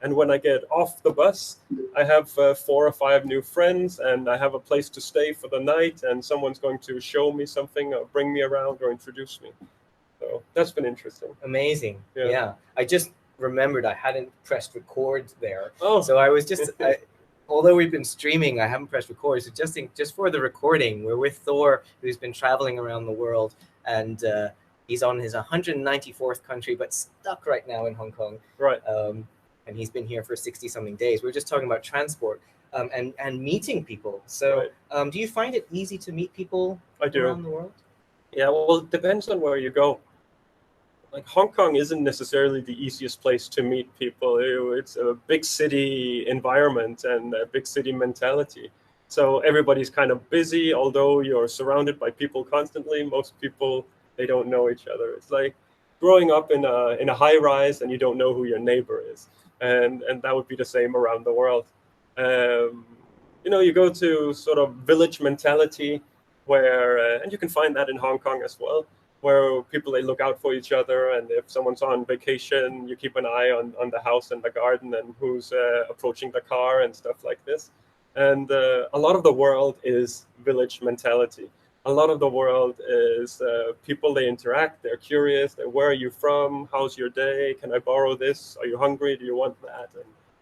And when I get off the bus, I have 4 or 5 new friends, and I have a place to stay for the night, and someone's going to show me something or bring me around or introduce me. So that's been interesting. Amazing. Yeah. Yeah. I just remembered I hadn't pressed record there. Oh. So I was just, although we've been streaming, I haven't pressed record. So just for the recording, we're with Thor, who's been traveling around the world, and he's on his 194th country, but stuck right now in Hong Kong. Right. And he's been here for 60-something days. We were just talking about transport and meeting people. So Right. Do you find it easy to meet people I do. around the world? Yeah, well, it depends on where you go. Like Hong Kong isn't necessarily the easiest place to meet people. It's a big city environment and a big city mentality. So everybody's kind of busy, although you're surrounded by people constantly. Most people, they don't know each other. It's like growing up in a high rise and you don't know who your neighbor is. And that would be the same around the world. You go to sort of village mentality where, and you can find that in Hong Kong as well, where people, they look out for each other, and if someone's on vacation, you keep an eye on the house and the garden and who's approaching the car and stuff like this. And a lot of the world is village mentality. A lot of the world is people, they interact, they're curious, where are you from, how's your day, can I borrow this, are you hungry, do you want that,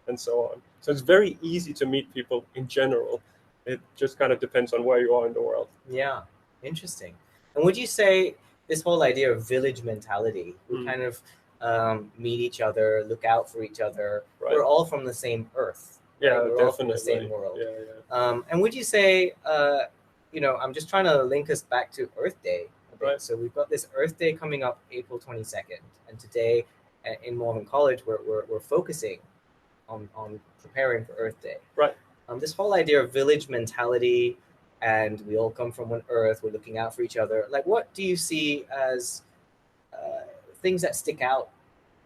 and so on. So it's very easy to meet people in general. It just kind of depends on where you are in the world. Yeah, interesting. And would you say this whole idea of village mentality, we kind of meet each other, look out for each other, Right. We're all from the same earth. Yeah, right? We're definitely. all from the same world. Yeah. And would you say, I'm just trying to link us back to Earth Day a bit. Right. So we've got this Earth Day coming up April 22nd. And today in Malvern College, we're focusing on preparing for Earth Day. Right. This whole idea of village mentality, and we all come from one earth, we're looking out for each other. Like, what do you see as things that stick out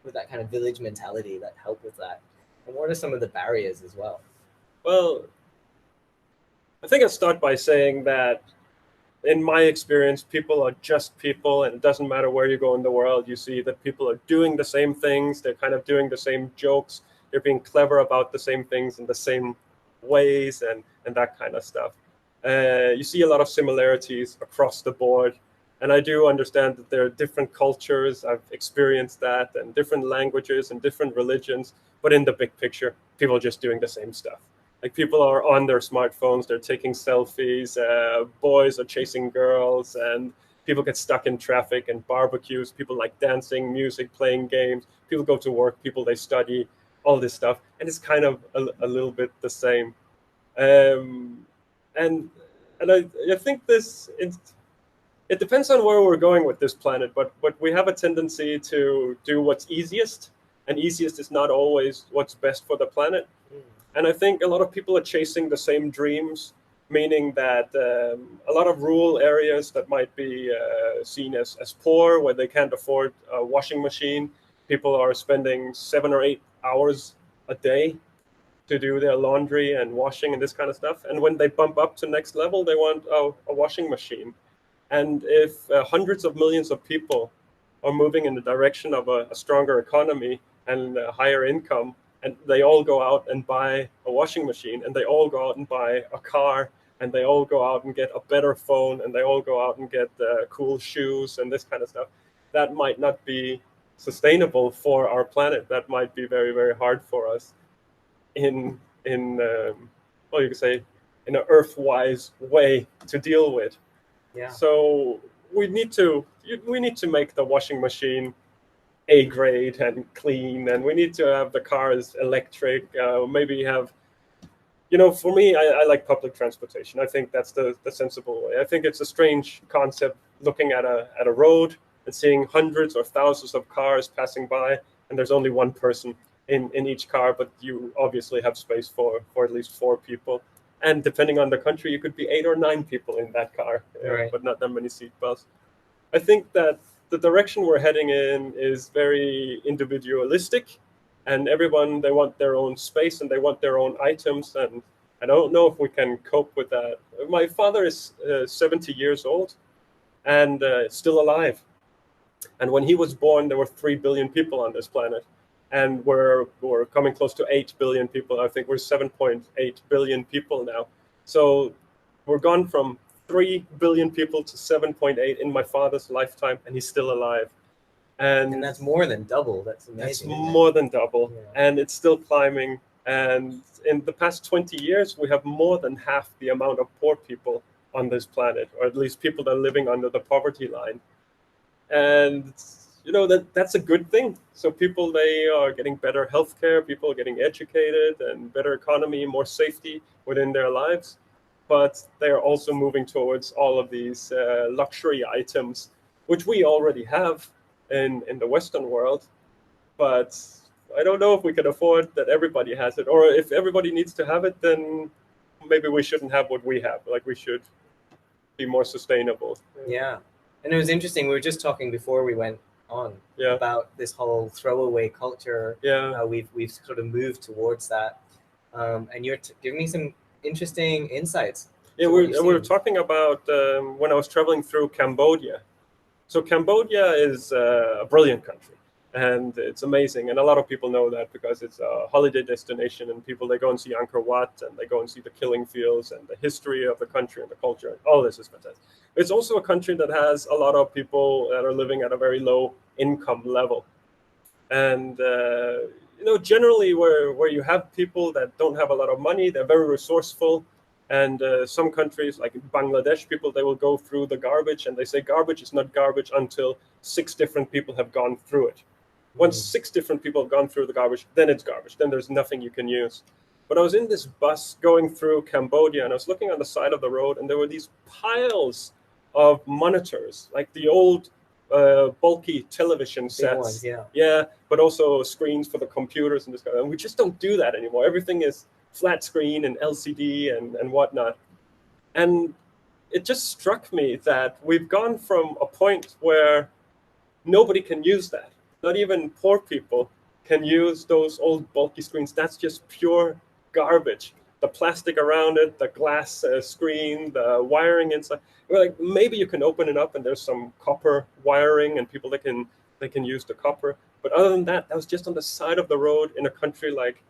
with that kind of village mentality that help with that? And what are some of the barriers as well? Well, I think I'll start by saying that in my experience, people are just people, and it doesn't matter where you go in the world, you see that people are doing the same things, they're kind of doing the same jokes, they're being clever about the same things in the same ways, and that kind of stuff. You see a lot of similarities across the board, and I do understand that there are different cultures, I've experienced that, and different languages and different religions, but in the big picture, people are just doing the same stuff. Like, people are on their smartphones, they're taking selfies, boys are chasing girls, and people get stuck in traffic and barbecues, people like dancing, music, playing games, people go to work, people, they study, all this stuff, and it's kind of a little bit the same. And I think it depends on where we're going with this planet, but we have a tendency to do what's easiest, and easiest is not always what's best for the planet. And I think a lot of people are chasing the same dreams, meaning that a lot of rural areas that might be seen as poor, where they can't afford a washing machine, people are spending 7 or 8 hours a day to do their laundry and washing and this kind of stuff. And when they bump up to next level, they want a washing machine. And if hundreds of millions of people are moving in the direction of a stronger economy and a higher income, and they all go out and buy a washing machine, and they all go out and buy a car, and they all go out and get a better phone, and they all go out and get cool shoes and this kind of stuff, that might not be sustainable for our planet. That might be very, very hard for us in well, you could say, in an earth-wise way to deal with. Yeah. So we need to make the washing machine A grade and clean, and we need to have the cars electric. Maybe have, for me, I like public transportation. I think that's the sensible way. I think it's a strange concept looking at a road and seeing hundreds or thousands of cars passing by, and there's only one person in each car, but you obviously have space for at least 4 people. And depending on the country, you could be 8 or 9 people in that car, right. But not that many seat belts. I think that the direction we're heading in is very individualistic, and everyone, they want their own space and they want their own items, and I don't know if we can cope with that. My father is 70 years old and still alive. And when he was born, there were 3 billion people on this planet. and we're coming close to 8 billion people. I think we're 7.8 billion people now. So we're gone from 3 billion people to 7.8 in my father's lifetime, and he's still alive. And that's more than double. That's amazing. That's more than double, Yeah. and it's still climbing. And in the past 20 years, we have more than half the amount of poor people on this planet, or at least people that are living under the poverty line. And that's a good thing. So people, they are getting better healthcare, people are getting educated, and better economy, more safety within their lives. But they are also moving towards all of these luxury items, which we already have in the Western world. But I don't know if we can afford that everybody has it, or if everybody needs to have it, then maybe we shouldn't have what we have. Like, we should be more sustainable. Yeah. And it was interesting. We were just talking before we went on about this whole throwaway culture. Yeah. How we've sort of moved towards that. And you're giving me some interesting insights. Yeah, we're talking about when I was traveling through Cambodia. So Cambodia is a brilliant country, and it's amazing. And a lot of people know that because it's a holiday destination, and people, they go and see Angkor Wat, and they go and see the killing fields and the history of the country and the culture. All this is fantastic. It's also a country that has a lot of people that are living at a very low income level. And generally where you have people that don't have a lot of money, they're very resourceful. And some countries, like Bangladesh, people, they will go through the garbage, and they say garbage is not garbage until 6 different people have gone through it. Once 6 different people have gone through the garbage, then it's garbage. Then there's nothing you can use. But I was in this bus going through Cambodia, and I was looking on the side of the road, and there were these piles of monitors, like the old bulky television sets. Ones, yeah, but also screens for the computers and this kind of, and we just don't do that anymore. Everything is flat screen and LCD and whatnot. And it just struck me that we've gone from a point where nobody can use that. Not even poor people can use those old bulky screens. That's just pure garbage. The plastic around it, the glass screen, the wiring inside. We're like, maybe you can open it up and there's some copper wiring and people that can use the copper. But other than that, that was just on the side of the road in a country like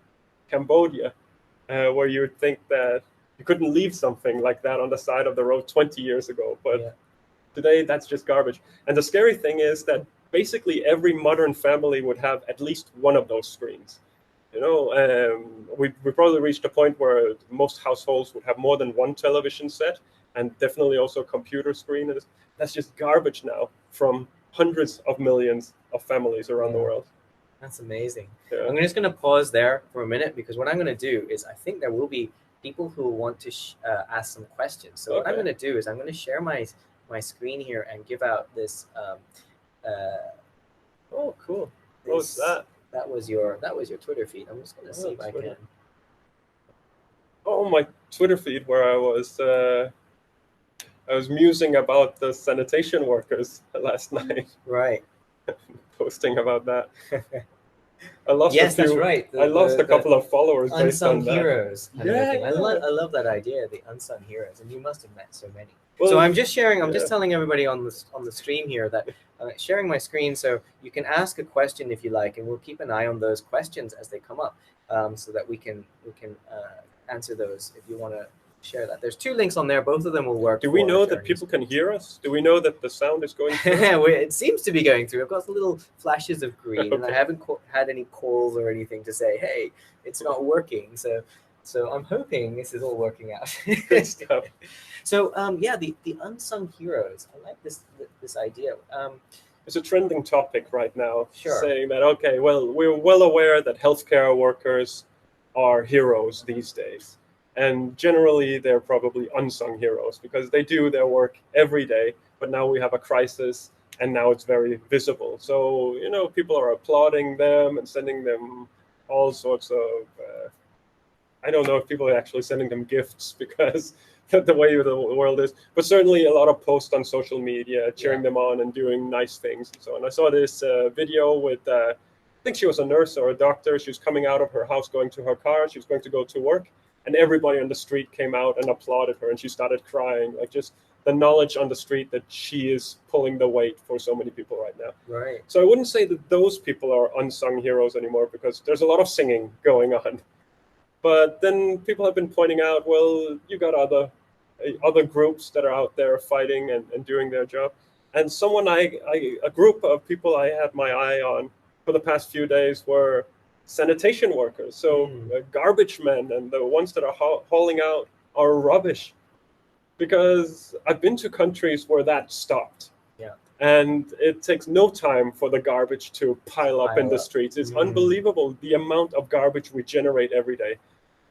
Cambodia. Where you would think that you couldn't leave something like that on the side of the road 20 years ago. But today, that's just garbage. And the scary thing is that basically every modern family would have at least one of those screens. We probably reached a point where most households would have more than one television set, and definitely also a computer screen. And that's just garbage now from hundreds of millions of families around the world. That's amazing. Yeah. I'm just going to pause there for a minute, because what I'm going to do is, I think there will be people who want to ask some questions. So what I'm going to do is I'm going to share my screen here and give out this. Oh, cool! What was that? That was your Twitter feed. I'm just going to see if I can. Oh, my Twitter feed, where I was musing about the sanitation workers last night. Right. Posting about that. I lost that's right. I lost a couple of followers based on that. Unsung heroes. I love that idea, the unsung heroes, and you must have met so many. Well, so I'm just sharing. I'm just telling everybody on the stream here that sharing my screen, so you can ask a question if you like, and we'll keep an eye on those questions as they come up, so that we can answer those if you want to share that. There's 2 links on there. Both of them will work. Do we know that people can hear us? Do we know that the sound is going through? It seems to be going through. I've got little flashes of green, and I haven't had any calls or anything to say, hey, it's not working. So I'm hoping this is all working out. Good stuff. So the unsung heroes. I like this idea. It's a trending topic right now. Sure. Saying that, we're well aware that healthcare workers are heroes these days. And generally, they're probably unsung heroes because they do their work every day. But now we have a crisis, and now it's very visible. So, people are applauding them and sending them all sorts of, I don't know if people are actually sending them gifts because the way the world is. But certainly a lot of posts on social media cheering them on and doing nice things and so on. I saw this video with, I think she was a nurse or a doctor. She was coming out of her house, going to her car. She was going to go to work. And everybody on the street came out and applauded her, and she started crying, like just the knowledge on the street that she is pulling the weight for so many people right now. Right. So I wouldn't say that those people are unsung heroes anymore, because there's a lot of singing going on. But then people have been pointing out, well, you got other groups that are out there fighting and doing their job. And a group of people I had my eye on for the past few days were sanitation workers, so garbage men, and the ones that are hauling out our rubbish. Because I've been to countries where that stopped. Yeah. And it takes no time for the garbage to pile up in the streets. It's unbelievable the amount of garbage we generate every day.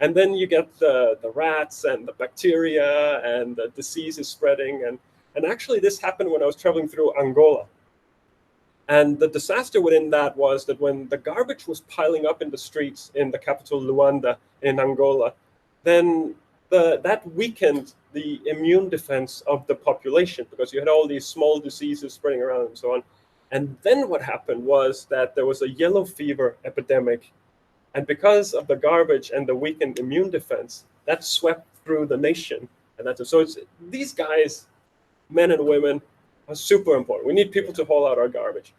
And then you get the rats and the bacteria, and the disease is spreading. And actually this happened when I was traveling through Angola. And the disaster within that was that when the garbage was piling up in the streets in the capital Luanda in Angola, then that weakened the immune defense of the population, because you had all these small diseases spreading around and so on. And then what happened was that there was a yellow fever epidemic. And because of the garbage and the weakened immune defense, that swept through the nation. So these guys, men and women, are super important. We need people to haul out our garbage.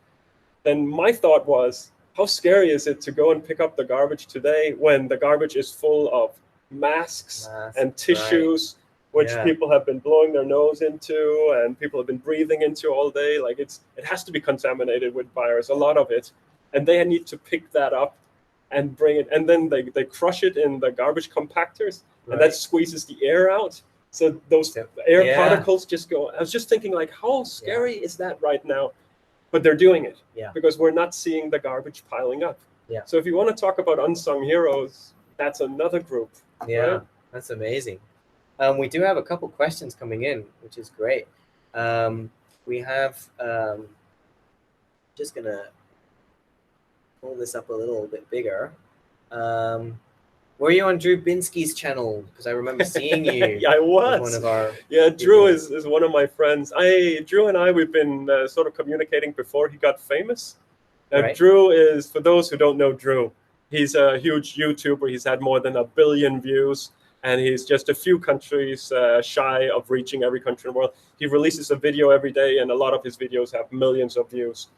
Then my thought was, how scary is it to go and pick up the garbage today when the garbage is full of masks and tissues, which people have been blowing their nose into and people have been breathing into all day. Like it has to be contaminated with virus, a lot of it. And they need to pick that up and bring it. And then they crush it in the garbage compactors, and that squeezes the air out. So those air particles just go. I was just thinking, like, how scary is that right now? But they're doing it because we're not seeing the garbage piling up. Yeah. So if you want to talk about unsung heroes, that's another group. Yeah, right? That's amazing. We do have a couple questions coming in, which is great. We have, just going to pull this up a little bit bigger. Were you on Drew Binsky's channel? Because I remember seeing you. I was. One of our Drew is one of my friends. Drew and I, we've been sort of communicating before he got famous. Drew is, for those who don't know Drew, he's a huge YouTuber. He's had more than 1 billion views, and he's just a few countries shy of reaching every country in the world. He releases a video every day, and a lot of his videos have millions of views.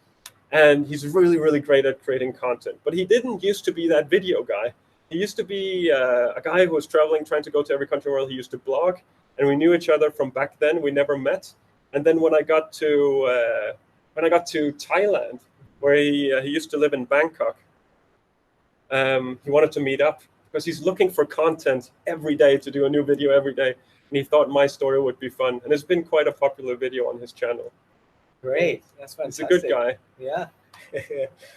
And he's really, really great at creating content. But he didn't used to be that video guy. He used to be a guy who was traveling, trying to go to every country in the world. He used to blog, and we knew each other from back then. We never met. And then when I got to Thailand, where he used to live in Bangkok, he wanted to meet up because he's looking for content every day to do a new video every day. And he thought my story would be fun. And it's been quite a popular video on his channel. Great. That's fantastic. He's a good guy. Yeah.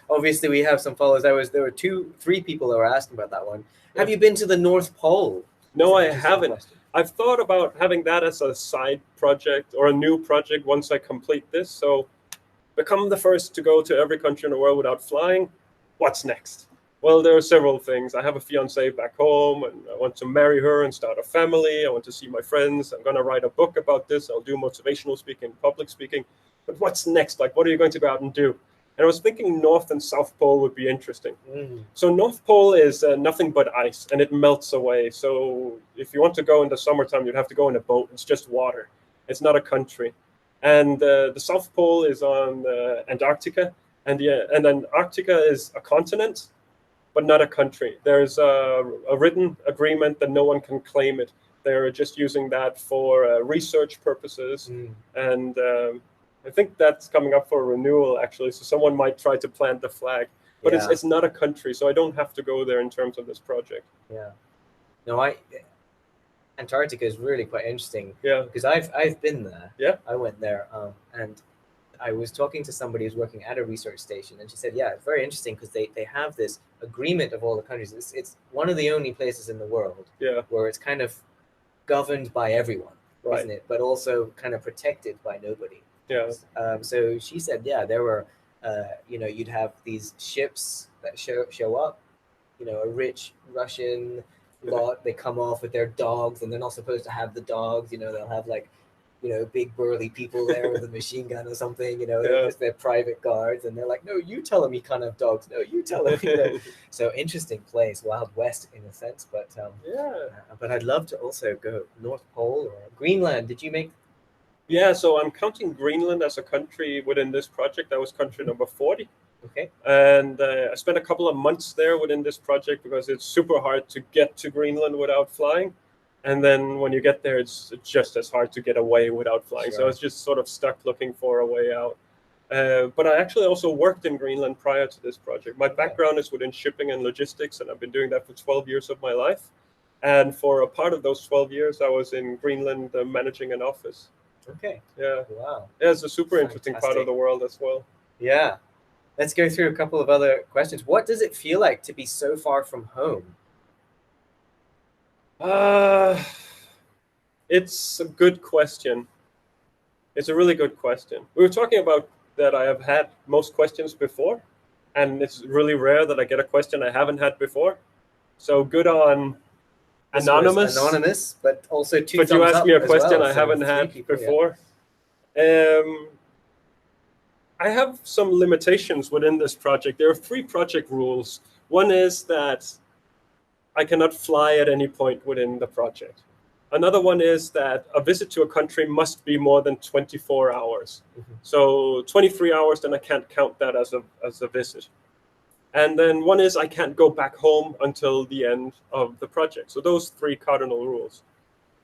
Obviously, we have some followers. There were 3 people that were asking about that one. Have you been to the North Pole? No, I haven't. I've thought about having that as a side project or a new project once I complete this. So become the first to go to every country in the world without flying. What's next? Well, there are several things. I have a fiance back home, and I want to marry her and start a family. I want to see my friends. I'm going to write a book about this. I'll do motivational speaking, public speaking. But what's next? Like, what are you going to go out and do? And I was thinking North and South Pole would be interesting. So North Pole is nothing but ice, and it melts away. So if you want to go in the summertime, you'd have to go in a boat. It's just water. It's not a country. And the South Pole is on Antarctica. And Antarctica is a continent, but not a country. There's a written agreement that no one can claim it. They're just using that for research purposes. And I think that's coming up for renewal, actually. So someone might try to plant the flag. But it's not a country, so I don't have to go there in terms of this project. Yeah. No, Antarctica is really quite interesting. Yeah. Because I've been there. Yeah. I went there, and I was talking to somebody who's working at a research station, and she said, yeah, it's very interesting because they have this agreement of all the countries. It's one of the only places in the world where it's kind of governed by everyone, isn't it? But also kind of protected by nobody. Yeah. So she said, there were, you'd have these ships that show up, a rich Russian lot. They come off with their dogs, and they're not supposed to have the dogs. They'll have like, big burly people there with a machine gun or something. It's their private guards, and they're like, no, you tell them you can't have dogs. No, you tell them. So interesting place, Wild West in a sense. But but I'd love to also go North Pole or Greenland. Did you make Yeah, so I'm counting Greenland as a country within this project. That was country number 40. Okay. And I spent a couple of months there within this project because it's super hard to get to Greenland without flying. And then when you get there, it's just as hard to get away without flying. So I Sure. was just sort of stuck looking for a way out. But I actually also worked in Greenland prior to this project. My background is within shipping and logistics, and I've been doing that for 12 years of my life. And for a part of those 12 years, I was in Greenland managing an office. Okay. Yeah. Wow. Yeah, it's a super interesting part of Fantastic. the world as well. Yeah. Let's go through a couple of other questions. What does it feel like to be so far from home? It's a good question. It's a really good question. We were talking about that I have had most questions before, and it's really rare that I get a question I haven't had before. So good on This was Anonymous. anonymous, but also two But you thumbs asked up me a as question well, I so haven't 3 had people, yeah. before. I have some limitations within this project. There are 3 project rules. One is that I cannot fly at any point within the project. Another one is that a visit to a country must be more than 24 hours. Mhm. So 23 hours, then I can't count that as a visit. And then one is I can't go back home until the end of the project. So those 3 cardinal rules.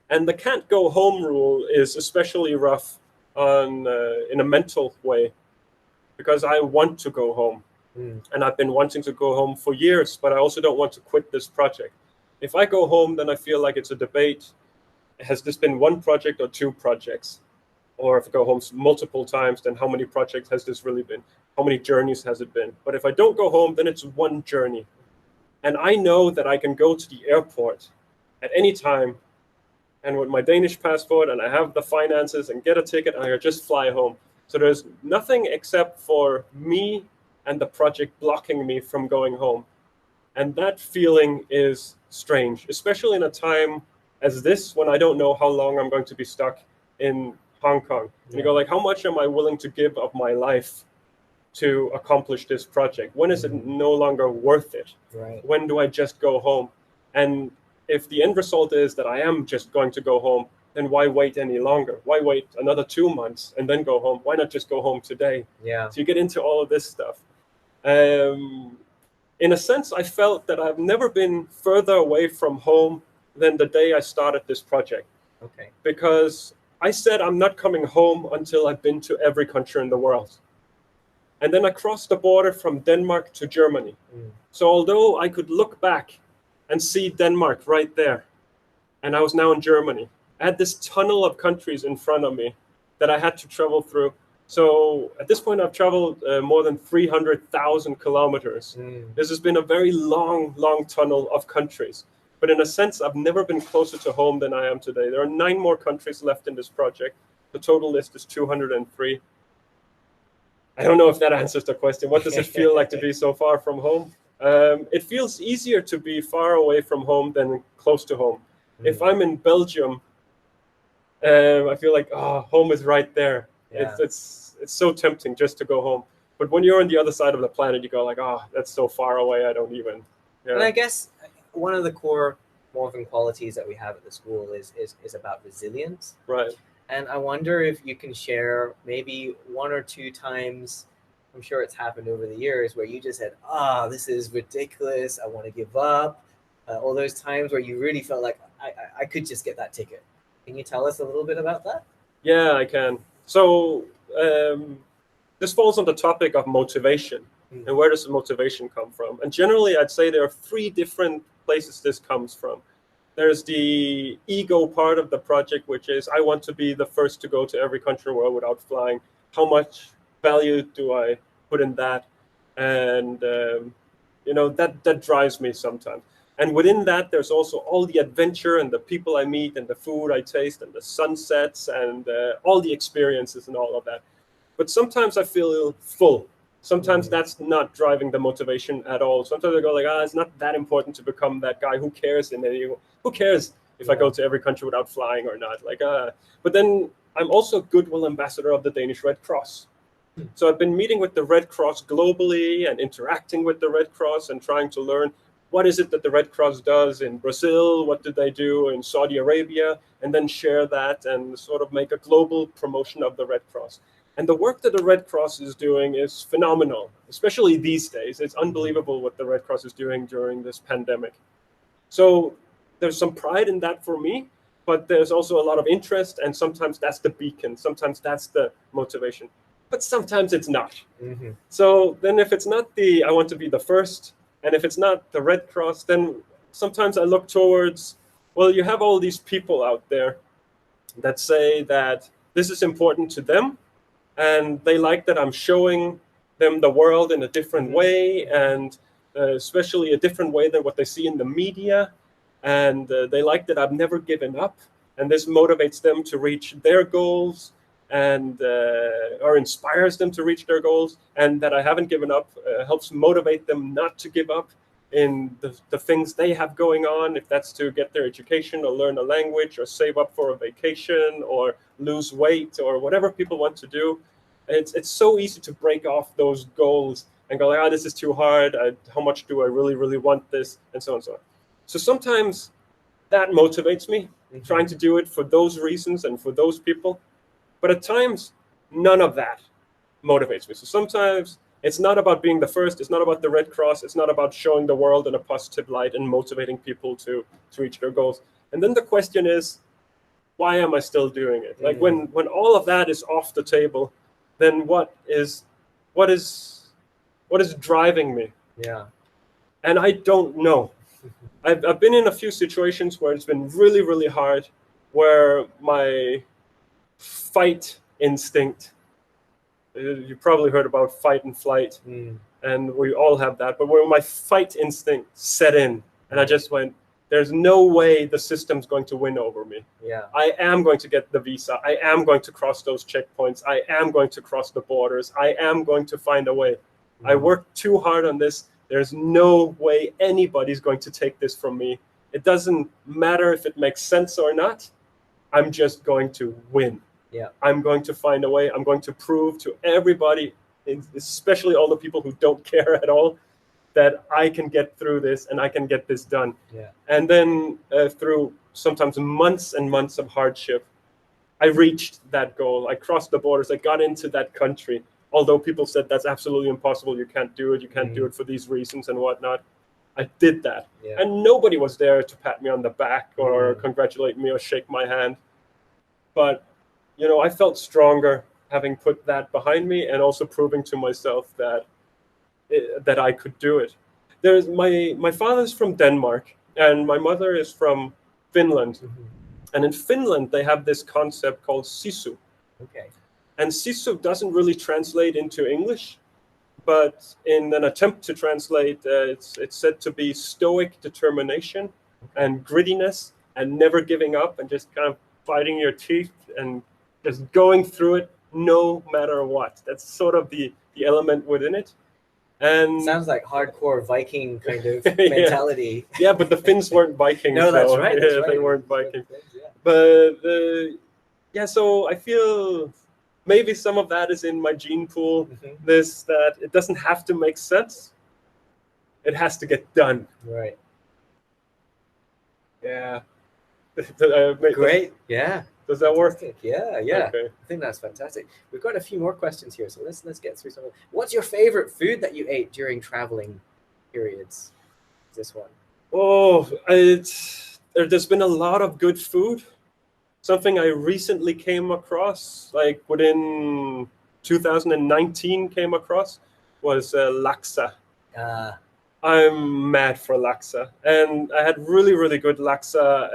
And the can't go home rule is especially rough in a mental way, because I want to go home. And I've been wanting to go home for years, but I also don't want to quit this project. If I go home, then I feel like it's a debate. Has this been 1 project or 2 projects? Or if I go home multiple times, then how many projects has this really been? How many journeys has it been? But if I don't go home, then it's 1 journey. And I know that I can go to the airport at any time, and with my Danish passport, and I have the finances, and get a ticket, and I just fly home. So there's nothing except for me and the project blocking me from going home. And that feeling is strange, especially in a time as this, when I don't know how long I'm going to be stuck in Hong Kong. And you go like, how much am I willing to give of my life to accomplish this project? When is it no longer worth it? Right. When do I just go home? And if the end result is that I am just going to go home, then why wait any longer? Why wait another 2 months and then go home? Why not just go home today? Yeah. So you get into all of this stuff. In a sense, I felt that I've never been further away from home than the day I started this project. Okay. Because I said I'm not coming home until I've been to every country in the world. And then I crossed the border from Denmark to Germany. So although I could look back and see Denmark right there, and I was now in Germany, I had this tunnel of countries in front of me that I had to travel through. So at this point, I've traveled more than 300,000 kilometers. This has been a very long, long tunnel of countries. But in a sense, I've never been closer to home than I am today. There are 9 more countries left in this project. The total list is 203. I don't know if that answers the question. What does it feel like to be so far from home? It feels easier to be far away from home than close to home. If I'm in Belgium, I feel like, home is right there. Yeah. It's so tempting just to go home. But when you're on the other side of the planet, you go like, that's so far away, I don't even. Yeah. And I guess one of the core Malvern qualities that we have at the school is about resilience. Right. And I wonder if you can share maybe 1 or 2 times, I'm sure it's happened over the years, where you just said, this is ridiculous, I want to give up. All those times where you really felt like, I could just get that ticket. Can you tell us a little bit about that? Yeah, I can. So this falls on the topic of motivation. And where does the motivation come from? And generally, I'd say there are 3 different places this comes from. There's the ego part of the project, which is I want to be the first to go to every country in the world without flying. How much value do I put in that? And that drives me sometimes. And within that, there's also all the adventure and the people I meet and the food I taste and the sunsets and all the experiences and all of that. But sometimes I feel full. Sometimes that's not driving the motivation at all. Sometimes I go like, it's not that important to become that guy. Who cares? Who cares if I go to every country without flying or not? But then I'm also goodwill ambassador of the Danish Red Cross. So I've been meeting with the Red Cross globally and interacting with the Red Cross and trying to learn what is it that the Red Cross does in Brazil? What did they do in Saudi Arabia? And then share that and sort of make a global promotion of the Red Cross. And the work that the Red Cross is doing is phenomenal, especially these days. It's unbelievable what the Red Cross is doing during this pandemic. So there's some pride in that for me, but there's also a lot of interest, and sometimes that's the beacon. Sometimes that's the motivation, but sometimes it's not. Mm-hmm. So then if it's not the, I want to be the first, and if it's not the Red Cross, then sometimes I look towards, well, you have all these people out there that say that this is important to them, and they like that I'm showing them the world in a different way, and especially a different way than what they see in the media. And they like that I've never given up, and this motivates them to reach their goals, and or inspires them to reach their goals, and that I haven't given up helps motivate them not to give up in the things they have going on, if that's to get their education or learn a language or save up for a vacation or lose weight or whatever people want to do. It's so easy to break off those goals and go like, oh, this is too hard. How much do I really want this? And so on and so on. So sometimes that motivates me, trying to do it for those reasons and for those people. But at times, none of that motivates me. So sometimes it's not about being the first. It's not about the Red Cross. It's not about showing the world in a positive light and motivating people to reach their goals. And then the question is, why am I still doing it? Like when all of that is off the table, then what is driving me? Yeah. And I don't know. I've been in a few situations where it's been really hard, where my fight instinct, you probably heard about fight and flight, and we all have that, but where my fight instinct set in, and I just went, there's no way the system's going to win over me. Yeah. I am going to get the visa. I am going to cross those checkpoints. I am going to cross the borders. I am going to find a way. I worked too hard on this. There's no way anybody's going to take this from me. It doesn't matter if it makes sense or not. I'm just going to win. Yeah. I'm going to find a way. I'm going to prove to everybody, especially all the people who don't care at all, that I can get through this and I can get this done. Yeah. And then through sometimes months and months of hardship, I reached that goal. I crossed the borders. I got into that country. Although people said that's absolutely impossible, you can't do it, you can't do it for these reasons and whatnot. I did that. Yeah. And nobody was there to pat me on the back or congratulate me or shake my hand. But, I felt stronger having put that behind me, and also proving to myself that I could do it. There's my father's from Denmark, and my mother is from Finland. And in Finland, they have this concept called sisu. Okay. And sisu doesn't really translate into English, but in an attempt to translate, it's said to be stoic determination and grittiness and never giving up and just kind of fighting your teeth and just going through it no matter what. That's sort of the element within it. And sounds like hardcore Viking kind of mentality. Yeah, but the Finns weren't Vikings. No, that's right. That's right. They weren't Vikings. Yeah. But so I feel maybe some of that is in my gene pool. That it doesn't have to make sense. It has to get done. Right. Yeah. Great. Yeah. Does that work? Yeah. Okay. I think that's fantastic. We've got a few more questions here, so let's get through some of them. What's your favorite food that you ate during traveling periods? This one. Oh, there's been a lot of good food. Something I recently came across, like within 2019 came across, was laksa. I'm mad for laksa. And I had really good laksa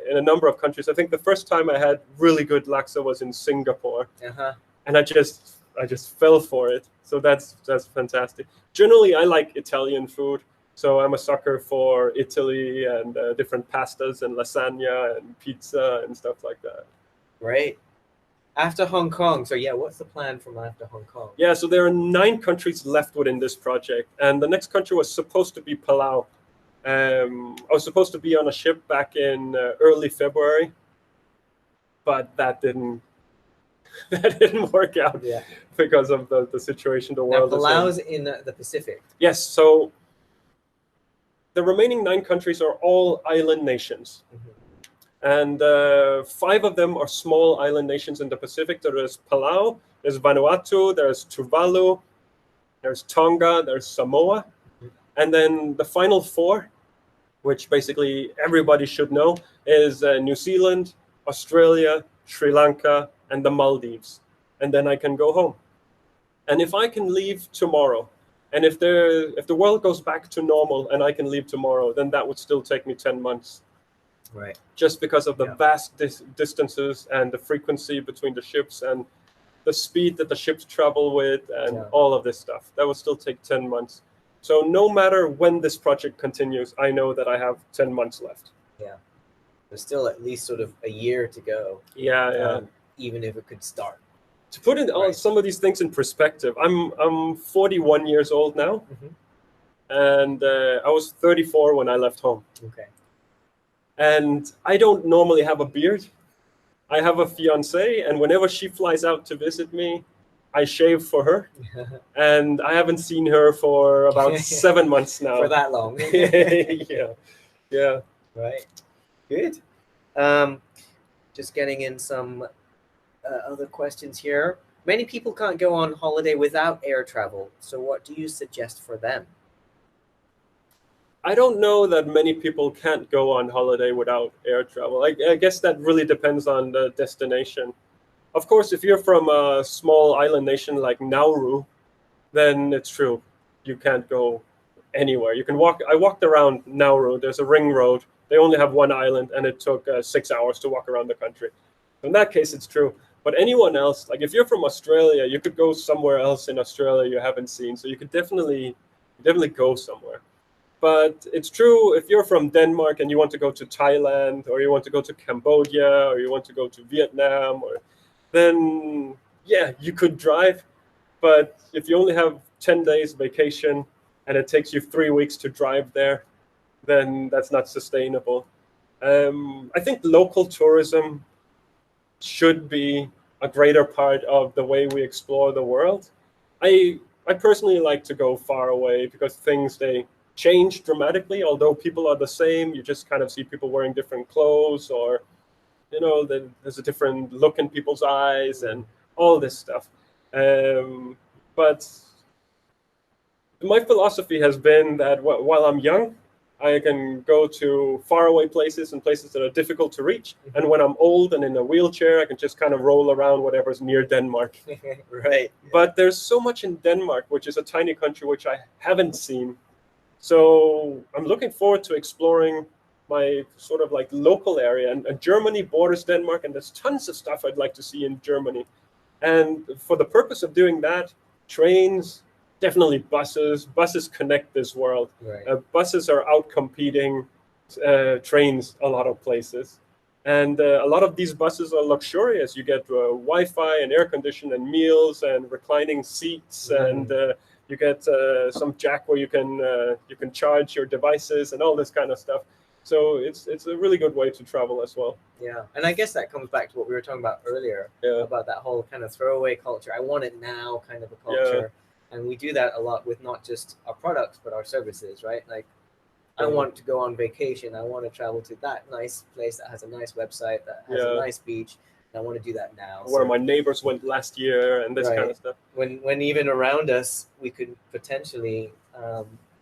in a number of countries. I think the first time I had really good laksa was in Singapore. And I just fell for it. So that's fantastic. Generally, I like Italian food. So I'm a sucker for Italy and different pastas and lasagna and pizza and stuff like that. Right. After Hong Kong, so what's the plan from after Hong Kong? Yeah, so there are 9 countries left within this project, and the next country was supposed to be Palau. I was supposed to be on a ship back in early February, but that didn't work out because of the situation the world is in. Now, Palau's in the Pacific. Yes, so the remaining 9 countries are all island nations. And 5 of them are small island nations in the Pacific. There is Palau, there's Vanuatu, there's Tuvalu, there's Tonga, there's Samoa. And then the final 4, which basically everybody should know, is New Zealand, Australia, Sri Lanka, and the Maldives. And then I can go home. And if I can leave tomorrow, and if the world goes back to normal and I can leave tomorrow, then that would still take me 10 months. Right. Just because of the vast distances and the frequency between the ships and the speed that the ships travel with and all of this stuff. That would still take 10 months. So no matter when this project continues, I know that I have 10 months left. Yeah. There's still at least sort of a year to go. Yeah. Even if it could start. To put in some of these things in perspective, I'm 41 years old now, and I was 34 when I left home. Okay. And I don't normally have a beard. I have a fiancée, and whenever she flies out to visit me, I shave for her. And I haven't seen her for about 7 months now. For that long. Yeah. Right. Good. Just getting in some other questions here. Many people can't go on holiday without air travel. So what do you suggest for them? I don't know that many people can't go on holiday without air travel. I guess that really depends on the destination. Of course, if you're from a small island nation like Nauru, then it's true. You can't go anywhere. You can walk. I walked around Nauru. There's a ring road. They only have one island, and it took 6 hours to walk around the country. In that case, it's true. But anyone else, like if you're from Australia, you could go somewhere else in Australia you haven't seen. So you could definitely go somewhere. But it's true, if you're from Denmark and you want to go to Thailand, or you want to go to Cambodia, or you want to go to Vietnam, then yeah, you could drive. But if you only have 10 days vacation and it takes you 3 weeks to drive there, then that's not sustainable. I think local tourism should be a greater part of the way we explore the world. I personally like to go far away because things, they change dramatically. Although people are the same, you just kind of see people wearing different clothes, or there's a different look in people's eyes and all this stuff. But my philosophy has been that while I'm young, I can go to faraway places and places that are difficult to reach. And when I'm old and in a wheelchair, I can just kind of roll around whatever's near Denmark. Right. But there's so much in Denmark, which is a tiny country, which I haven't seen. So I'm looking forward to exploring my sort of like local area. And Germany borders Denmark, and there's tons of stuff I'd like to see in Germany. And for the purpose of doing that, trains, definitely buses. Buses connect this world. Right. Buses are out competing trains a lot of places. And a lot of these buses are luxurious. You get Wi-Fi and air conditioning and meals and reclining seats, and you get some jack where you can charge your devices and all this kind of stuff. So it's a really good way to travel as well. Yeah, and I guess that comes back to what we were talking about earlier, about that whole kind of throwaway culture. I want it now kind of a culture. And we do that a lot with not just our products, but our services, right? Like, I want to go on vacation. I want to travel to that nice place that has a nice website, that has a nice beach. And I want to do that now. Where my neighbors went last year and this kind of stuff. When even around us, we could potentially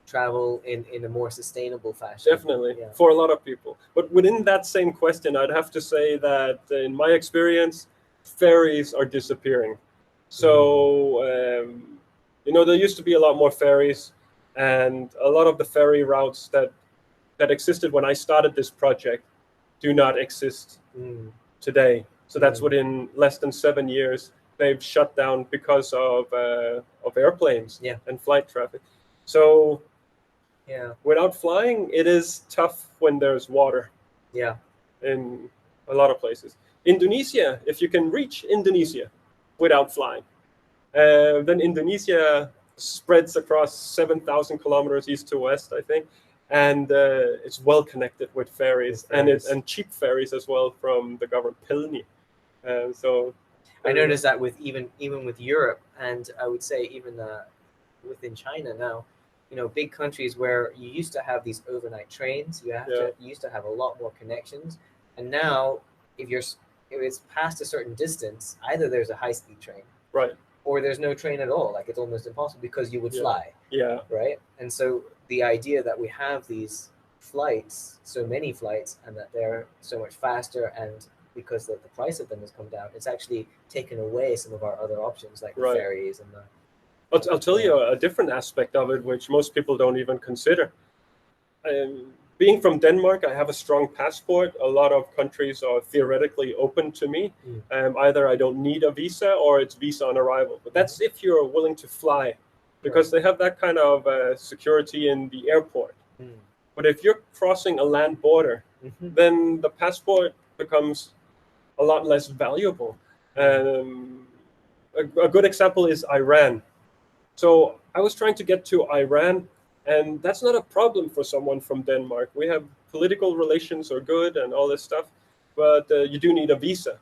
travel in a more sustainable fashion. Definitely, for a lot of people. But within that same question, I'd have to say that in my experience, ferries are disappearing. So, there used to be a lot more ferries, and a lot of the ferry routes that existed when I started this project do not exist today. So that's within less than 7 years, they've shut down because of airplanes and flight traffic. So without flying, it is tough when there's water. Yeah. In a lot of places. Indonesia, if you can reach Indonesia without flying, then Indonesia spreads across 7,000 kilometers east to west, I think, and it's well connected with ferries, and cheap ferries as well from the government, Pilni. So I noticed that with even with Europe, and I would say even within China now, big countries where you used to have these overnight trains, you used to have a lot more connections, and now if it's past a certain distance, either there's a high-speed train, right, or there's no train at all. Like, it's almost impossible because you would fly. Yeah. Right. And so the idea that we have these flights, so many flights, and that they're so much faster, and because the price of them has come down, it's actually taken away some of our other options, like the Right. ferries and the. I'll tell you a different aspect of it, which most people don't even consider. Being from Denmark, I have a strong passport. A lot of countries are theoretically open to me. Either I don't need a visa or it's visa on arrival. But that's if you're willing to fly, because they have that kind of security in the airport. But if you're crossing a land border, then the passport becomes a lot less valuable. A good example is Iran. So I was trying to get to Iran, and that's not a problem for someone from Denmark. We have political relations are good and all this stuff, but you do need a visa.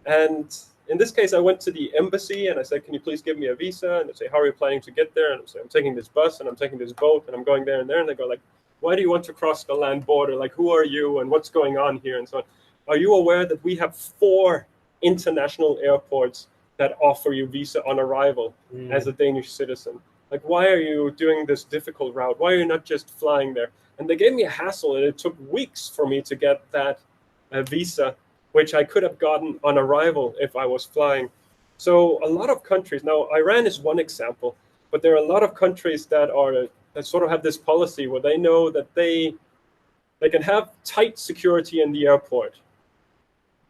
And in this case, I went to the embassy and I said, "Can you please give me a visa?" And they say, "How are you planning to get there?" And I say, "I'm taking this bus and I'm taking this boat and I'm going there and there." And they go like, "Why do you want to cross the land border? Like, who are you and what's going on here?" And so on. Are you aware that we have 4 international airports that offer you visa on arrival as a Danish citizen? Like, why are you doing this difficult route? Why are you not just flying there? And they gave me a hassle, and it took weeks for me to get that visa, which I could have gotten on arrival if I was flying. So a lot of countries, now Iran is one example, but there are a lot of countries that sort of have this policy where they know that they can have tight security in the airport,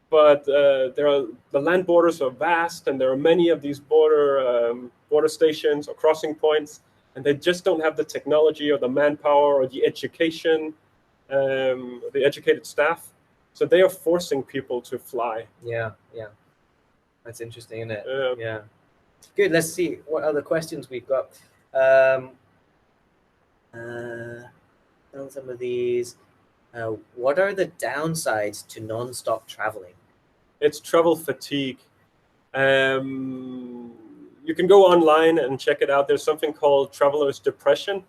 but the land borders are vast, and there are many of these border stations or crossing points, and they just don't have the technology or the manpower or the education, the educated staff. So they are forcing people to fly. Yeah. That's interesting, isn't it? Yeah. Good. Let's see what other questions we've got. On some of these, what are the downsides to non-stop traveling? It's travel fatigue. You can go online and check it out. There's something called traveler's depression.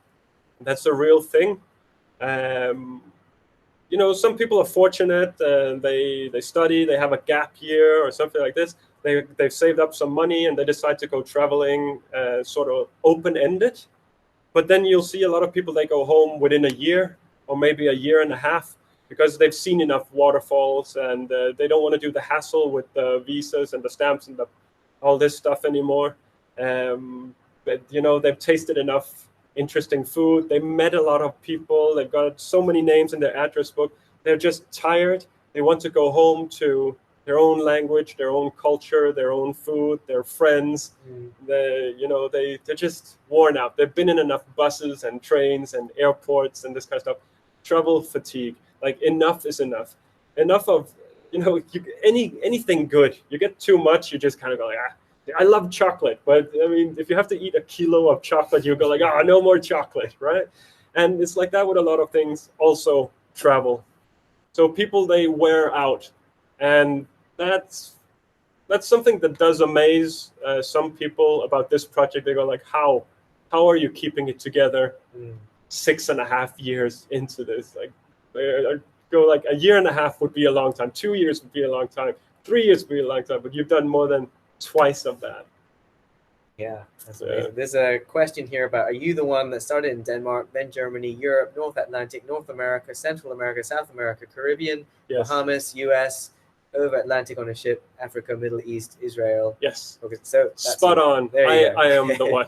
That's a real thing. Some people are fortunate. They study, they have a gap year or something like this. They've saved up some money and they decide to go traveling, sort of open-ended. But then you'll see a lot of people, they go home within a year or maybe a year and a half, because they've seen enough waterfalls, and they don't want to do the hassle with the visas and the stamps and all this stuff anymore. But they've tasted enough interesting food. They met a lot of people. They've got so many names in their address book. They're just tired. They want to go home to their own language, their own culture, their own food, their friends. They're just worn out. They've been in enough buses and trains and airports and this kind of stuff. Travel fatigue. Like, enough is enough. Enough of anything good. You get too much, you just kind of go like, I love chocolate, but I mean, if you have to eat a kilo of chocolate, you go like, no more chocolate, right? And it's like that with a lot of things. Also, travel. So people, they wear out, and that's something that does amaze some people about this project. They go like, how are you keeping it together 6.5 years into this? Like, go like a year and a half would be a long time. 2 years would be a long time. 3 years would be a long time. But you've done more than twice of that. Yeah, that's amazing. There's a question here about, are you the one that started in Denmark, then Germany, Europe, North Atlantic, North America, Central America, South America, Caribbean, Bahamas, US, over Atlantic on a ship, Africa, Middle East, Israel? Yes. Okay, so spot on. I am the one.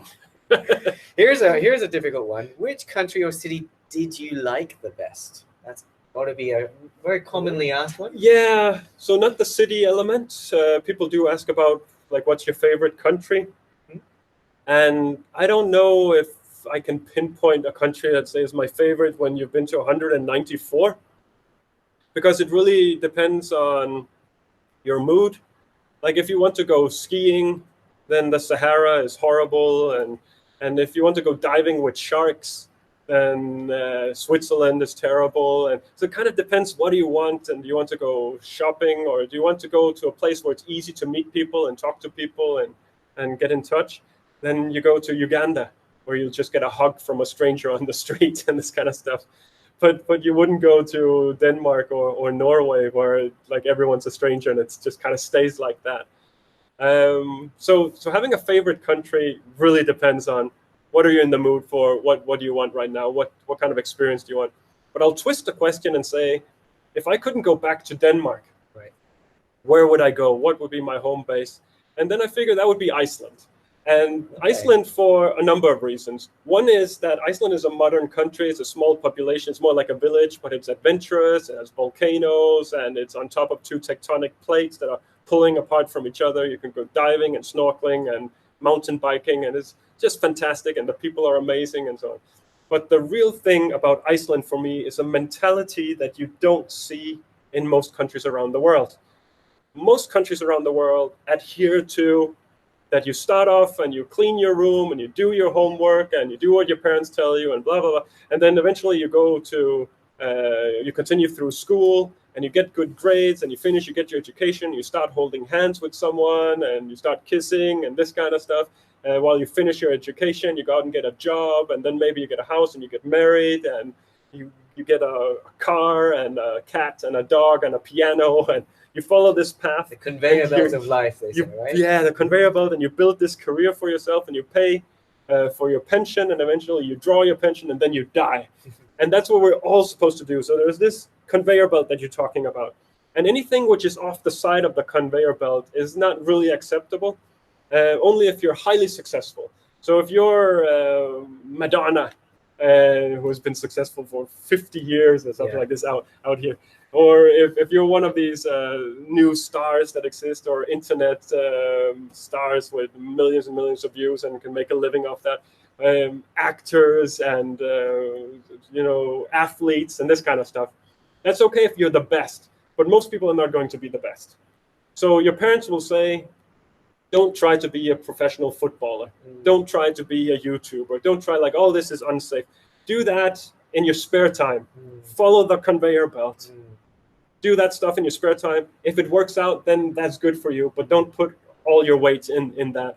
Here's a difficult one. Which country or city did you like the best? That's got to be a very commonly asked one. Yeah, so not the city element. People do ask about, like, what's your favorite country? And I don't know if I can pinpoint a country that says my favorite when you've been to 194, because it really depends on your mood. Like, if you want to go skiing, then the Sahara is horrible, and if you want to go diving with sharks, then Switzerland is terrible. And so it kind of depends, what do you want? And do you want to go shopping, or do you want to go to a place where it's easy to meet people and talk to people and get in touch? Then you go to Uganda. where you'll just get a hug from a stranger on the street and this kind of stuff. But you wouldn't go to Denmark or Norway where like everyone's a stranger and it just kind of stays like that. So having a favorite country really depends on what are you in the mood for, what do you want right now, what kind of experience do you want. But I'll twist the question and say, if I couldn't go back to Denmark, Right. where would I go? What would be my home base? And then I figured that would be Iceland. And Okay. Iceland for a number of reasons. One is that Iceland is a modern country. It's a small population. It's more like a village, but it's adventurous. It has volcanoes, and it's on top of two tectonic plates that are pulling apart from each other. You can go diving and snorkeling and mountain biking, and it's just fantastic. And the people are amazing and so on. But the real thing about Iceland for me is a mentality that you don't see in most countries around the world. Most countries around the world adhere to that you start off and you clean your room and you do your homework and you do what your parents tell you and blah, blah, blah. And then eventually you go to, you continue through school and you get good grades and you finish, you get your education, you start holding hands with someone and you start kissing and this kind of stuff. While you finish your education, you go out and get a job, and then maybe you get a house and you get married, and you get a car and a cat and a dog and a piano, and you follow this path. The conveyor belt of life, they say, right? Yeah, the conveyor belt, and you build this career for yourself, and you pay for your pension, and eventually you draw your pension, and then you die. And that's what we're all supposed to do. So there's this conveyor belt that you're talking about. And anything which is off the side of the conveyor belt is not really acceptable. Only if you're highly successful. So if you're Madonna, who has been successful for 50 years or something like this out here, or if you're one of these new stars that exist, or internet stars with millions and millions of views and can make a living off that, actors and athletes and this kind of stuff, that's okay if you're the best. But most people are not going to be the best. So your parents will say, don't try to be a professional footballer. Don't try to be a YouTuber. Don't try like, oh, this is unsafe. Do that in your spare time. Follow the conveyor belt. Do that stuff in your spare time. If it works out, then that's good for you. But don't put all your weight in that.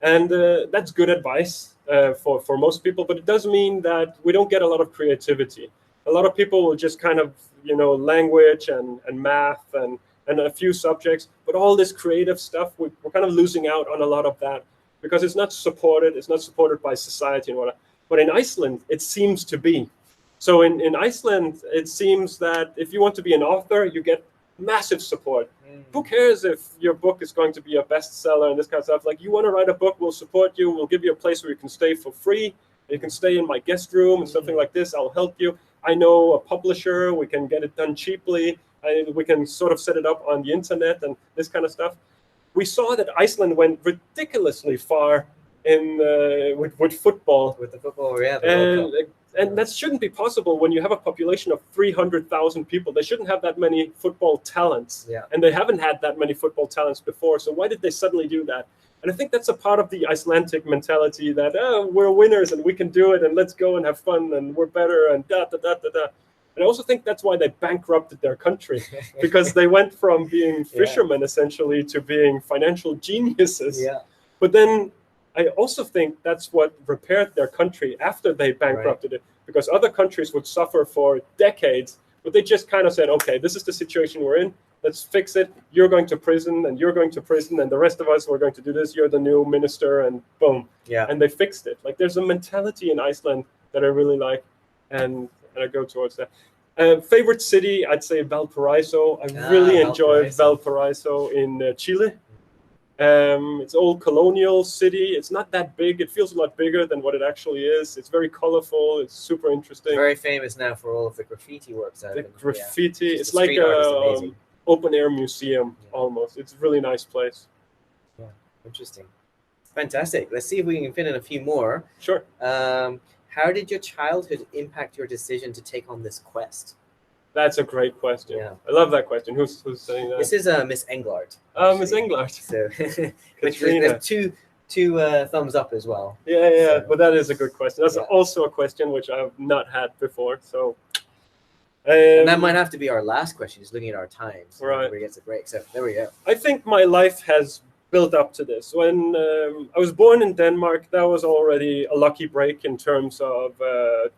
And that's good advice for most people. But it does mean that we don't get a lot of creativity. A lot of people will just kind of, language and math and a few subjects, but all this creative stuff, we're kind of losing out on a lot of that because it's not supported. It's not supported by society and whatnot. But in Iceland, it seems to be. So in Iceland, it seems that if you want to be an author, you get massive support. Who cares if your book is going to be a bestseller and this kind of stuff? Like, you want to write a book, we'll support you. We'll give you a place where you can stay for free. You can stay in my guest room and something like this. I'll help you. I know a publisher. We can get it done cheaply. We can sort of set it up on the internet and this kind of stuff. We saw that Iceland went ridiculously far in with football. With the football, yeah. And that shouldn't be possible when you have a population of 300,000 people. They shouldn't have that many football talents. Yeah. And they haven't had that many football talents before. So why did they suddenly do that? And I think that's a part of the Icelandic mentality that, we're winners and we can do it and let's go and have fun and we're better and da-da-da-da-da. And I also think that's why they bankrupted their country, because they went from being fishermen essentially to being financial geniuses. Yeah. But then I also think that's what repaired their country after they bankrupted it, because other countries would suffer for decades, but they just kind of said, okay, this is the situation we're in. Let's fix it. You're going to prison and you're going to prison and the rest of us, we're going to do this. You're the new minister and boom. Yeah. And they fixed it. Like, there's a mentality in Iceland that I really like. And I go towards that. Favorite city, I'd say Valparaiso. I really enjoyed Valparaiso in Chile. It's an old colonial city. It's not that big. It feels a lot bigger than what it actually is. It's very colorful. It's super interesting. Very famous now for all of the graffiti works. The graffiti. It's like an open air museum almost. It's a really nice place. Yeah, interesting. Fantastic. Let's see if we can fit in a few more. Sure. How did your childhood impact your decision to take on this quest? That's a great question. Yeah. I love that question. Who's saying that? This is Miss Englard. Miss Englard. So there's two thumbs up as well. Yeah. So, but that is a good question. That's also a question which I've not had before. So. And that might have to be our last question, just looking at our times. Right. Where we get a break. So there we go. I think my life has built up to this. When I was born in Denmark, that was already a lucky break in terms of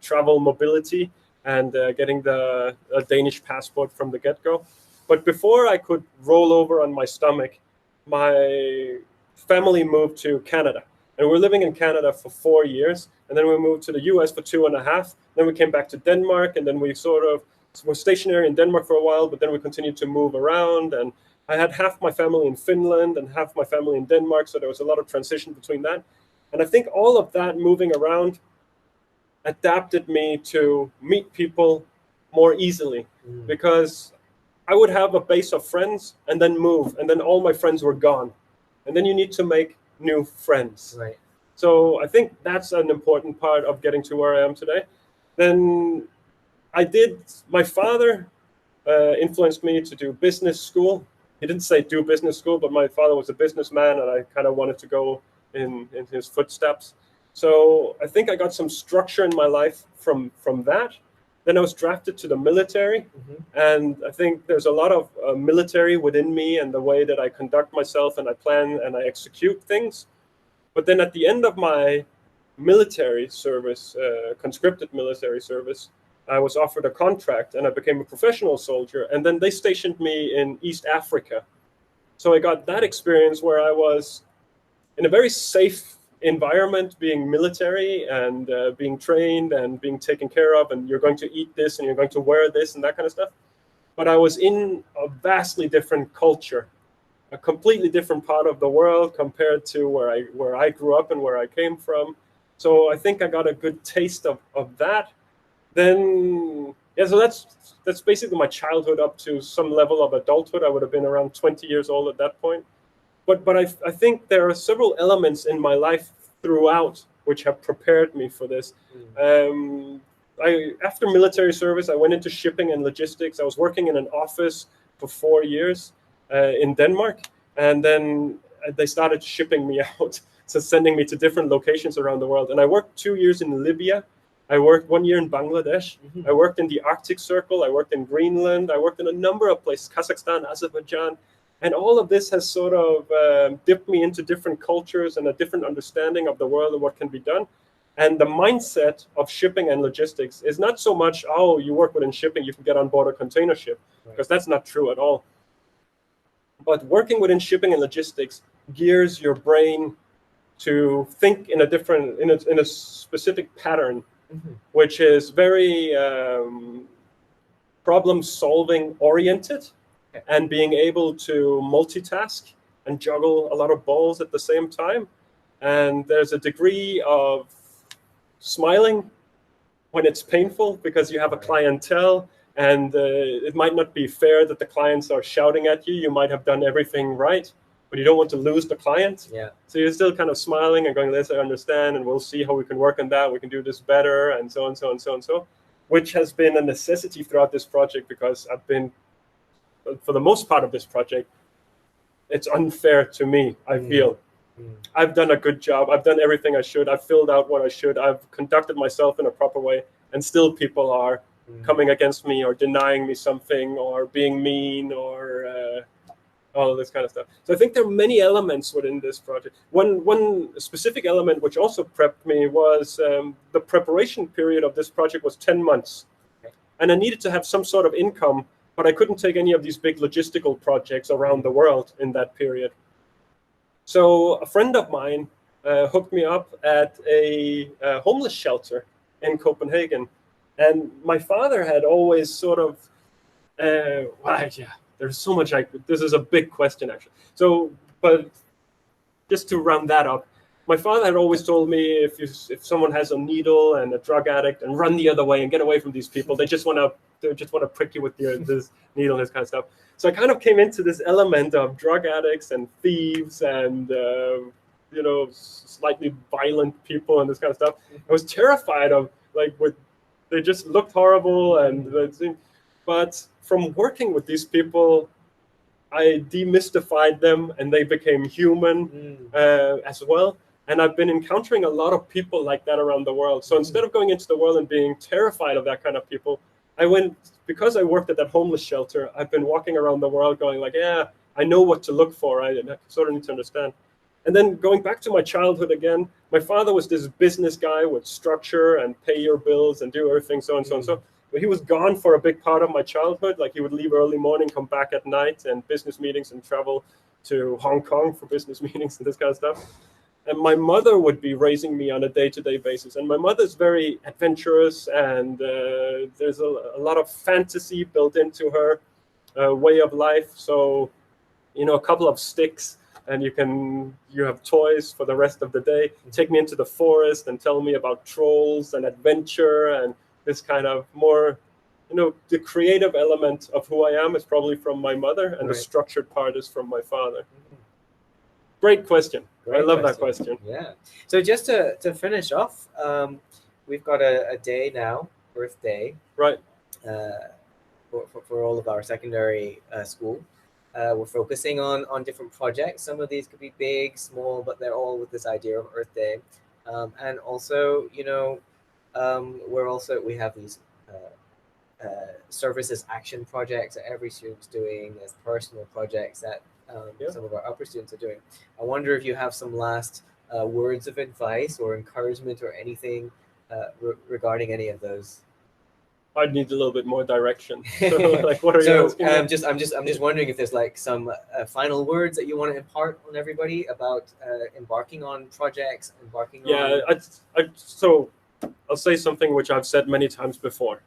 travel mobility and getting the Danish passport from the get-go. But before I could roll over on my stomach, my family moved to Canada. And we were living in Canada for 4 years. And then we moved to the US for 2.5. Then we came back to Denmark. And then we sort of were stationary in Denmark for a while, but then we continued to move around. And I had half my family in Finland and half my family in Denmark. So there was a lot of transition between that. And I think all of that moving around adapted me to meet people more easily, because I would have a base of friends and then move, and then all my friends were gone. And then you need to make new friends. Right. So I think that's an important part of getting to where I am today. Then my father influenced me to do business school. He didn't say do business school, but my father was a businessman, and I kind of wanted to go in his footsteps. So I think I got some structure in my life from that. Then I was drafted to the military, and I think there's a lot of military within me and the way that I conduct myself and I plan and I execute things. But then at the end of my military service, conscripted military service, I was offered a contract and I became a professional soldier. And then they stationed me in East Africa. So I got that experience where I was in a very safe environment, being military and being trained and being taken care of, and you're going to eat this and you're going to wear this and that kind of stuff. But I was in a vastly different culture, a completely different part of the world compared to where I grew up and where I came from. So I think I got a good taste of that. Then yeah, so that's basically my childhood up to some level of adulthood. I would have been around 20 years old at that point. But I think there are several elements in my life throughout which have prepared me for this. After military service, I went into shipping and logistics. I was working in an office for 4 years in Denmark, and then they started shipping me out, so sending me to different locations around the world. And I worked 2 years in Libya. I worked 1 year in Bangladesh. I worked in the Arctic Circle. I worked in Greenland. I worked in a number of places, Kazakhstan, Azerbaijan. And all of this has sort of dipped me into different cultures and a different understanding of the world and what can be done. And the mindset of shipping and logistics is not so much, oh, you work within shipping, you can get on board a container ship, because that's not true at all. But working within shipping and logistics gears your brain to think in a specific pattern, which is very problem-solving oriented, and being able to multitask and juggle a lot of balls at the same time. And there's a degree of smiling when it's painful because you have a clientele, and it might not be fair that the clients are shouting at you. You might have done everything right, but you don't want to lose the client. Yeah. So you're still kind of smiling and going, "Yes, I understand, and we'll see how we can work on that. We can do this better," and so on, so on, so on, so, which has been a necessity throughout this project, because I've been, for the most part of this project, it's unfair to me, I feel. I've done a good job. I've done everything I should. I've filled out what I should. I've conducted myself in a proper way, and still people are coming against me or denying me something or being mean or all of this kind of stuff. So I think there are many elements within this project. One specific element which also prepped me was the preparation period of this project was 10 months. And I needed to have some sort of income, but I couldn't take any of these big logistical projects around the world in that period. So a friend of mine hooked me up at a homeless shelter in Copenhagen. And my father had always sort of, there's so much, this is a big question actually. So, but just to round that up, my father had always told me if someone has a needle and a drug addict, and run the other way and get away from these people. They just want to prick you with this needle and this kind of stuff. So I kind of came into this element of drug addicts and thieves and slightly violent people and this kind of stuff. I was terrified of they just looked horrible, but from working with these people, I demystified them and they became human as well. And I've been encountering a lot of people like that around the world. So instead of going into the world and being terrified of that kind of people, because I worked at that homeless shelter, I've been walking around the world going like, yeah, I know what to look for. I sort of need to understand. And then going back to my childhood again, my father was this business guy with structure and pay your bills and do everything, so and so and so. But he was gone for a big part of my childhood. Like he would leave early morning, come back at night, and business meetings, and travel to Hong Kong for business meetings and this kind of stuff. And my mother would be raising me on a day-to-day basis. And my mother's very adventurous, and there's a lot of fantasy built into her way of life. So, you know, a couple of sticks, and you have toys for the rest of the day. Take me into the forest and tell me about trolls and adventure and this kind of more, you know, the creative element of who I am is probably from my mother, and the structured part is from my father. Great question. I love that question. Yeah. So just to finish off, we've got a day now, birthday. Right. For all of our secondary school. We're focusing on different projects. Some of these could be big, small, but they're all with this idea of Earth Day. And also, you know, we have these services action projects that every student's doing. There's personal projects that some of our upper students are doing. I wonder if you have some last words of advice or encouragement or anything regarding any of those. I'd need a little bit more direction. So, like, what are you asking? I'm just wondering if there's like some final words that you want to impart on everybody about embarking on projects, embarking on. So I'll say something which I've said many times before.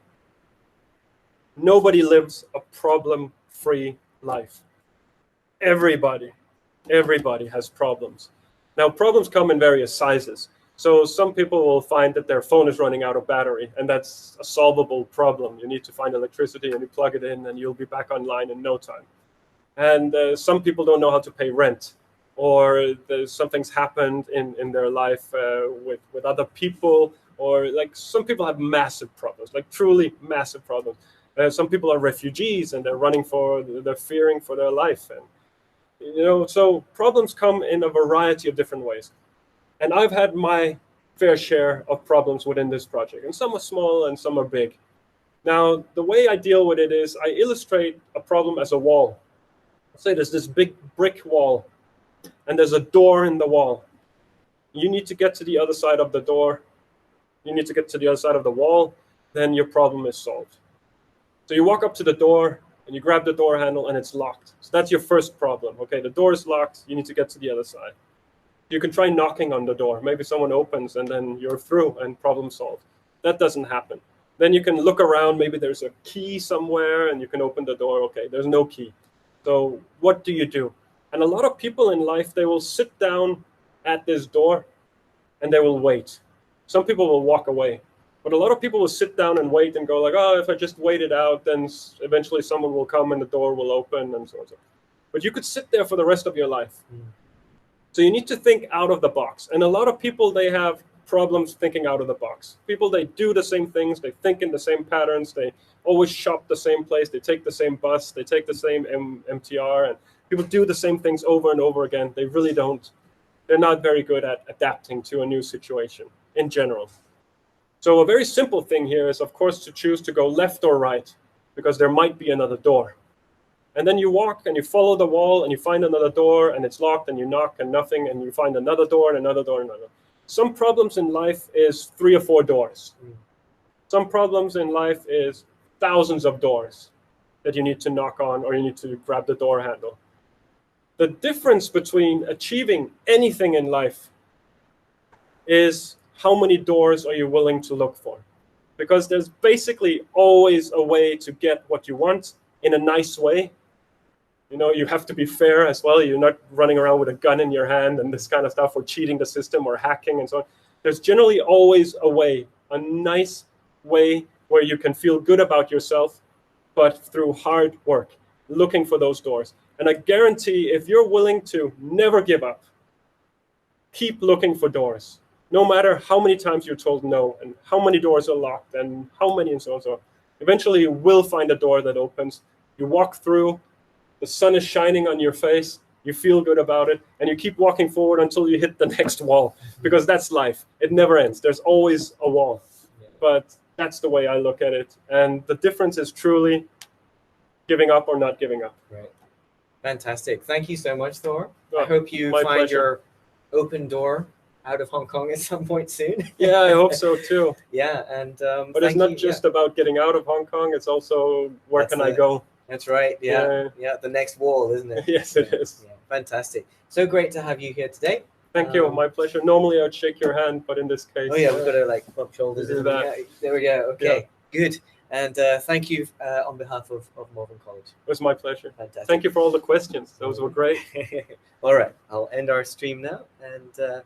Nobody lives a problem-free life. Everybody has problems. Now, problems come in various sizes. So some people will find that their phone is running out of battery, and that's a solvable problem. You need to find electricity, and you plug it in, and you'll be back online in no time. And some people don't know how to pay rent, or something's happened in their life with other people, or like some people have massive problems, like truly massive problems. Some people are refugees, and they're fearing for their life. And, you know, so problems come in a variety of different ways. And I've had my fair share of problems within this project, and some are small and some are big. Now, the way I deal with it is I illustrate a problem as a wall. Let's say there's this big brick wall, and there's a door in the wall. You need to get to the other side of the door. You need to get to the other side of the wall, then your problem is solved. So you walk up to the door, and you grab the door handle, and it's locked. So that's your first problem. Okay, the door is locked. You need to get to the other side. You can try knocking on the door. Maybe someone opens, and then you're through and problem solved. That doesn't happen. Then you can look around. Maybe there's a key somewhere, and you can open the door. Okay, there's no key. So what do you do? And a lot of people in life, they will sit down at this door, and they will wait. Some people will walk away. But a lot of people will sit down and wait and go like, oh, if I just wait it out, then eventually someone will come and the door will open and so on. But you could sit there for the rest of your life. So you need to think out of the box. And a lot of people, they have problems thinking out of the box. People, they do the same things. They think in the same patterns. They always shop the same place. They take the same bus. They take the same MTR. And people do the same things over and over again. They really don't. They're not very good at adapting to a new situation in general. So a very simple thing here is, of course, to choose to go left or right, because there might be another door. And then you walk and you follow the wall and you find another door and it's locked, and you knock and nothing, and you find another door and another door and another. Some problems in life is 3 or 4 doors. Some problems in life is thousands of doors that you need to knock on, or you need to grab the door handle. The difference between achieving anything in life is how many doors are you willing to look for? Because there's basically always a way to get what you want in a nice way. You know, you have to be fair as well. You're not running around with a gun in your hand and this kind of stuff, or cheating the system or hacking and so on. There's generally always a way, a nice way where you can feel good about yourself, but through hard work, looking for those doors. And I guarantee if you're willing to never give up, keep looking for doors, no matter how many times you're told no, and how many doors are locked, and how many and so on. So eventually you will find a door that opens. You walk through, the sun is shining on your face, you feel good about it, and you keep walking forward until you hit the next wall, because that's life. It never ends. There's always a wall. But that's the way I look at it. And the difference is truly giving up or not giving up. Right. Fantastic. Thank you so much, Thor. I Oh, hope you my find pleasure. your open door out of Hong Kong at some point soon. Yeah, I hope so too. Yeah, and But it's thank not you. just about getting out of Hong Kong. It's also where That's can I the- go? That's right. Yeah. Yeah. Yeah. The next wall, isn't it? Yes, it is. Yeah. Fantastic. So great to have you here today. Thank you. My pleasure. Normally I'd shake your hand, but in this case, Oh yeah, we've got to like bump shoulders. do And that. yeah, there we go. Okay, good. And thank you on behalf of Malvern College. It was my pleasure. Fantastic. Thank you for all the questions. Those were great. All right, I'll end our stream now and.